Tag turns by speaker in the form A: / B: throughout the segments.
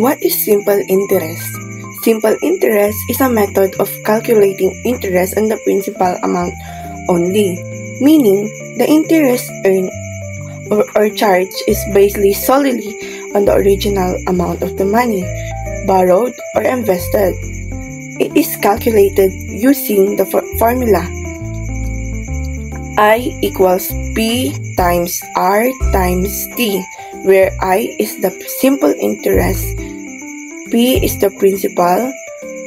A: What is simple interest? Simple interest is a method of calculating interest on the principal amount only, meaning the interest earned or charged is based solely on the original amount of the money borrowed or invested. It is calculated using the formula I equals P times R times T, where I is the simple interest, P is the principal,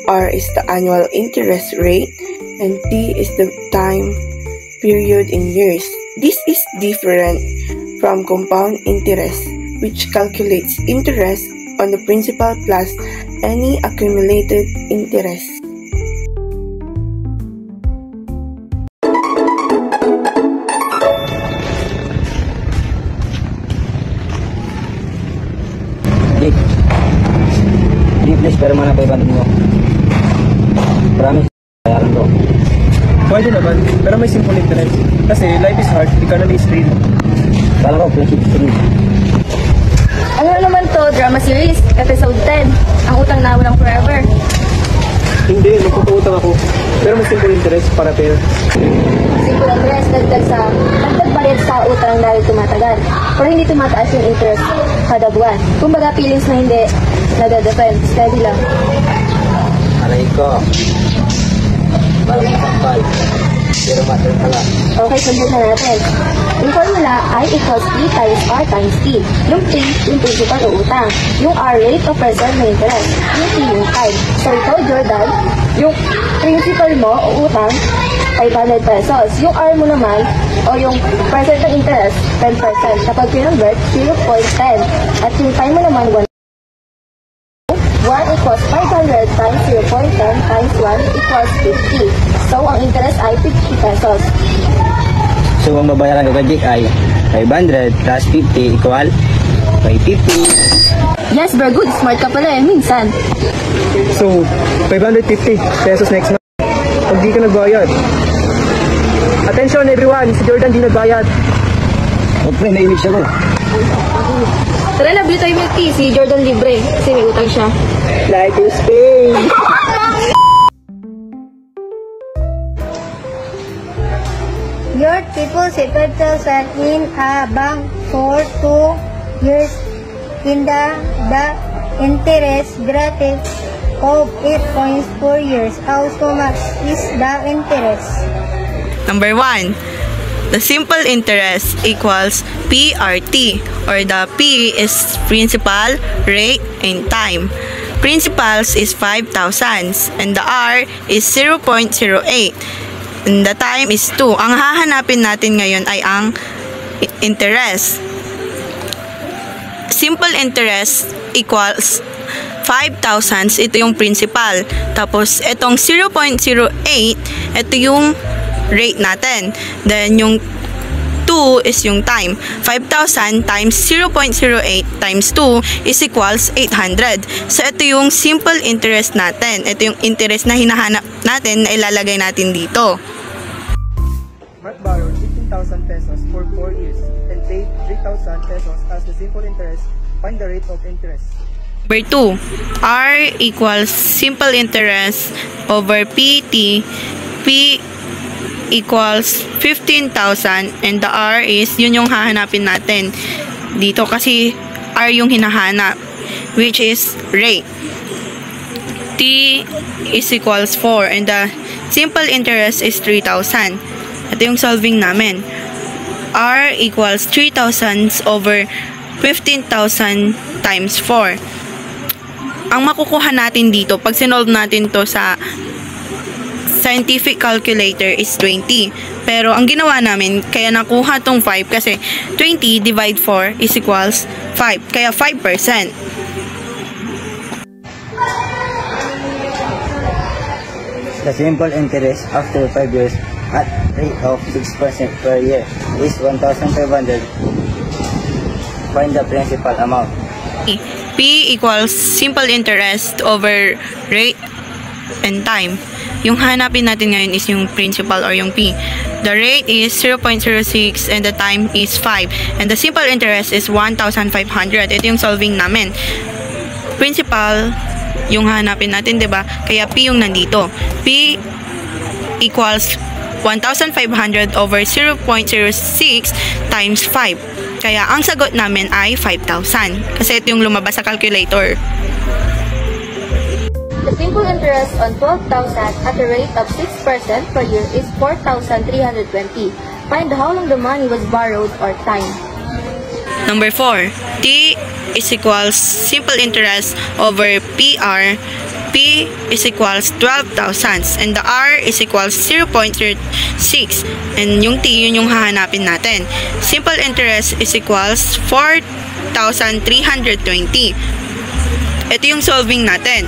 A: R is the annual interest rate, and T is the time period in years. This is different from compound interest, which calculates interest on the principal plus any accumulated interest.
B: Please, pero mana 500 mo. Promise, bayaran ko.
C: Pwede naman, pero may simple interest. Kasi life is hard, economy is real.
B: Kala ko, friendship is real.
D: Ano naman to, drama series, episode 10. Ang utang na walang forever.
C: Hindi, magpupunta ako. Pero may simple interest para fair.
D: Simple interest, dagdag bayad sa utang dahil tumatagal. Pero hindi tumataas yung interest kada buwan. Kumbaga feelings na hindi nadadepend, steady lang.
B: Aray ko. Parang sampal. Pero matter pala.
D: Okay, sundan na natin. Yung formula, I equals P times R times T. Yung P, yung principal o utang. Yung R, rate of reserve na interest. Yung T, yung time. So ikaw, Jordan, yung principal mo o utang, 500 pesos. Yung R mo naman, o yung percent ng interest, 10%. Kapag pinonvert, 0.10. At yung time mo naman, 1 equals 500 times 0.10 times 1 equals 50. So, ang interest ay 50 pesos.
B: So, ang babayaran ko kay ay 500 plus 50 equal 550.
D: Yes, very good. Smart ka pala minsan.
C: So, 550 pesos next month. Pag di ka nagbayad. Attention everyone, si Jordan di nagbayad.
B: Okay, nainig siya ko.
D: Tara na, bili tayo milk tea. Si Jordan libre kasi may utang siya.
C: Life is pain.
E: Your deposit 5,000 in a bank for 2 years in the interest rate of 8.4 years. How much is the interest?
A: Number 1. The simple interest equals PRT, or the P is principal, rate, and time. Principals is 5,000 and the R is 0.08 and the time is 2. Ang hahanapin natin ngayon ay ang interest. Simple interest equals 5,000, ito yung principal. Tapos itong 0.08, ito yung rate natin. Then yung 2 is yung time. 5,000 times 0.08 times 2 is equals 800. So ito yung simple interest natin. Ito yung interest na hinahanap natin na ilalagay natin dito.
C: Mark borrowed 15,000 pesos for 4 years and paid 3,000 pesos as the simple interest. Find the rate of interest.
A: Number 2, R equals simple interest over PT. P equals 15,000 and the R is, yun yung hahanapin natin dito kasi R yung hinahanap, which is rate. T is equals 4 and the simple interest is 3,000. Ito yung solving namin. R equals 3,000 over 15,000 times 4. Ang makukuha natin dito, pag sinolve natin to sa scientific calculator is 20. Pero ang ginawa namin, kaya nakuha tong 5 kasi 20 divide 4 is equals 5. Kaya 5%.
B: The simple interest after 5 years at rate of 6% per year is 1,500. Find the principal amount.
A: P equals simple interest over rate and time. yung hanapin natin ngayon is yung principal or yung P. The rate is 0.06 and the time is 5. And the simple interest is 1,500. Ito yung solving namin. Principal, yung hanapin natin, 'di ba? Kaya P yung nandito. P equals 1,500 over 0.06 times 5. Kaya ang sagot namin ay 5,000. Kasi ito yung lumabas sa calculator.
D: The simple interest on 12,000 at a rate of 6% per year is 4,320. Find how long the money was borrowed or time.
A: Number 4, T is equals simple interest over PR. P is equals 12,000 and the R is equals 0.36 and yung T yun yung hahanapin natin. Simple interest is equals 4,320. Ito yung solving natin.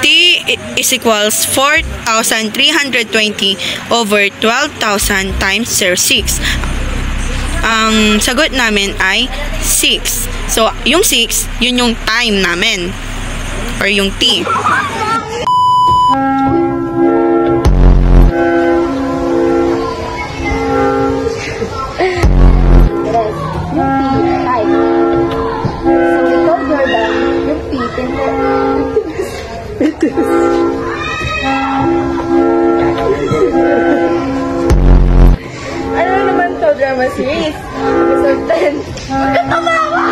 A: T is equals 4,320 over 12,000 times 06. Ang sagot namin ay 6. So, yung 6, yun yung time namin. Or yung T.
E: Ano naman to, drama series? Episode 10. Huwag ka tumawa!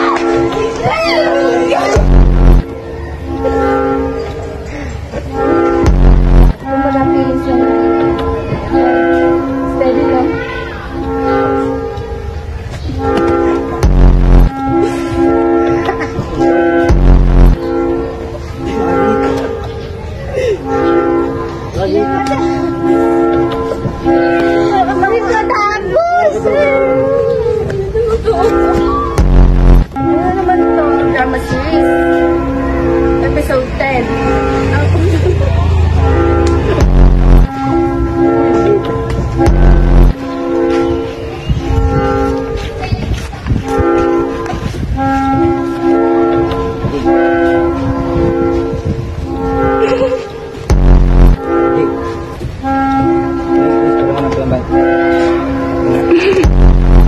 E: Ano ba na feelings yan? Steady lang. Ano naman to, drama series? Episode 10.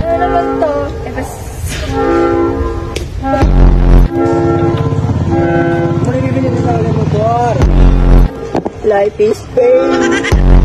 E: Ano naman to,
C: Life is pain.